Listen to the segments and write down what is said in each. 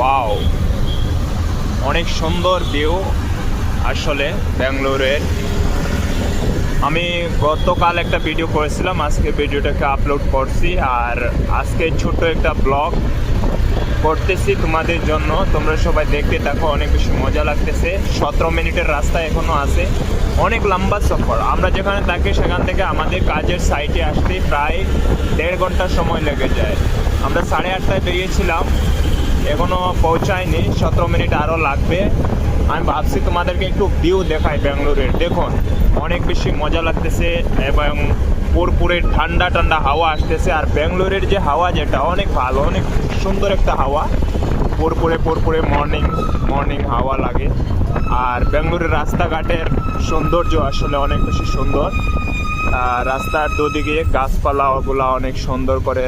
Wow, অনেক সুন্দর view আসলে ব্যাঙ্গালোরের। আমি গতকাল একটা ভিডিও করেছিলাম, আজকে ভিডিওটাকে আপলোড করছি, আর আজকে ছোট একটা ব্লগ করতেছি তোমাদের জন্য। তোমরা সবাই দেখতে থাকো, অনেক বেশি মজা লাগতেছে। 17 মিনিটের রাস্তা এখনও আছে, অনেক লম্বা সফর। আমরা যেখানে থাকি সেখান থেকে আমাদের কাজের সাইটে আসতে প্রায় 1.5 ঘন্টা সময় লেগে যায়। আমরা 8:30টায় বেরিয়েছিলাম, এখনও পৌঁছায়নি, 17 মিনিট আরও লাগবে। আমি ভাবছি তোমাদেরকে একটু ভিউ দেখাই ব্যাঙ্গালোরের। দেখুন, অনেক বেশি মজা লাগতেছে এবং পুরপুরে ঠান্ডা ঠান্ডা হাওয়া আসতেছে। আর ব্যাঙ্গালোরের যে হাওয়া, যেটা অনেক ভালো, অনেক সুন্দর একটা হাওয়া, পুরপুরে মর্নিং হাওয়া লাগে। আর ব্যাঙ্গালোরের রাস্তাঘাটের সৌন্দর্য আসলে অনেক বেশি সুন্দর। রাস্তার দুদিকে গাছপালাগুলো অনেক সুন্দর করে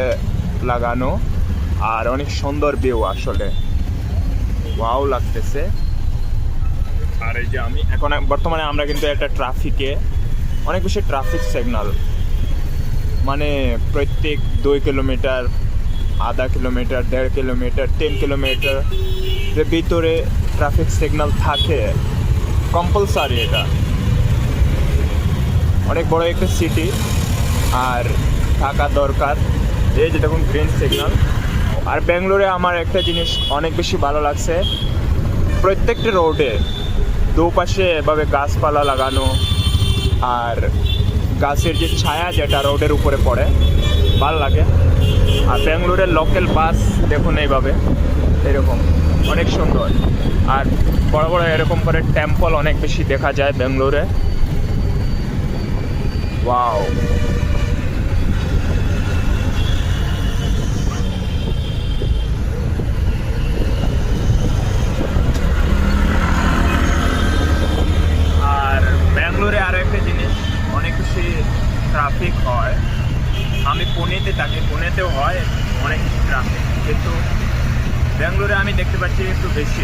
লাগানো, আর অনেক সুন্দর ভিউ আসলে, ওয়াও লাগতেছে। আর এই যে আমি এখন বর্তমানে আমরা কিন্তু একটা ট্রাফিকে, অনেক বেশি ট্রাফিক সিগন্যাল, মানে প্রত্যেক 2 কিলোমিটার, আধা কিলোমিটার, 1.5 কিলোমিটার, 10 কিলোমিটার এর ভিতরে ট্রাফিক সিগন্যাল থাকে, কম্পালসারি। এটা অনেক বড় একটা সিটি, আর থাকা দরকার। এই যে দেখুন গ্রিন সিগন্যাল। আর ব্যাঙ্গালোরে আমার একটা জিনিস অনেক বেশি ভালো লাগছে, প্রত্যেকটা রোডে দুপাশে এভাবে গাছপালা লাগানো, আর গাছের যে ছায়া যেটা রোডের উপরে পড়ে, ভালো লাগে। আর ব্যাঙ্গালোরের লোকাল বাস দেখুন এইভাবে, এরকম অনেক সুন্দর। আর বড় বড় এরকম করে টেম্পল অনেক বেশি দেখা যায় ব্যাঙ্গালোরে, ওয়াও। ব্যাঙ্গালোরে আরও একটা জিনিস, অনেক বেশি ট্রাফিক হয়। আমি পুনেতে থাকি, পুনেতেও হয় অনেক ট্রাফিক, কিন্তু ব্যাঙ্গালোরে আমি দেখতে পাচ্ছি একটু বেশি।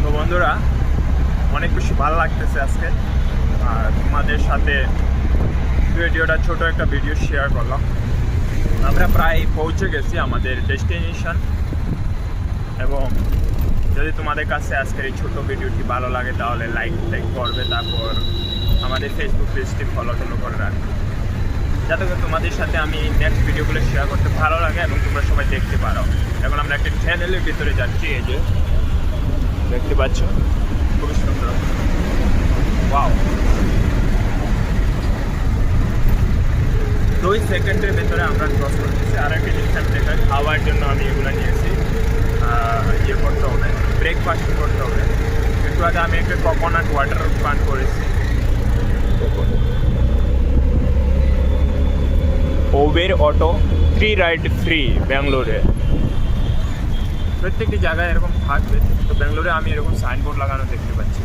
তো বন্ধুরা, অনেক বেশি ভালো লাগতেছে আজকে, আর তোমাদের সাথে ভিডিওটা, ছোট একটা ভিডিও শেয়ার করলাম। আমরা প্রায় পৌঁছে গেছি আমাদের ডেস্টিনেশন, এবং যদি তোমাদের কাছে আজকের এই ছোটো ভিডিওটি ভালো লাগে তাহলে লাইক করবে, তারপর আমাদের ফেসবুক পেজটি ফলো করে রাখবে, যাতে করে তোমাদের সাথে আমি নেক্সট ভিডিওগুলো শেয়ার করতে ভালো লাগে এবং তোমরা সবাই দেখতে পারো। এখন আমরা একটা চ্যানেলের ভিতরে যাচ্ছি, এই যে দেখতে পাচ্ছ, খুবই সুন্দর, ওয়াও। 2 সেকেন্ডের ভেতরে আমরা ক্রস করতেছি। আর একটা জিনিস আমি দেখাই, খাওয়ার জন্য আমি এগুলো নিয়েছি, ইয়ে করতে হবে, ব্রেকফাস্ট করতে হবে। একটু আগে আমি একটা কোকোনাট ওয়াটার পান করেছি। ওবের অটো 3 রাইড ফ্রি ব্যাঙ্গালোরে, প্রত্যেকটি জায়গায় এরকম থাকবে। তো ব্যাঙ্গালোরে আমি এরকম সাইনবোর্ড লাগানো দেখতে পাচ্ছি।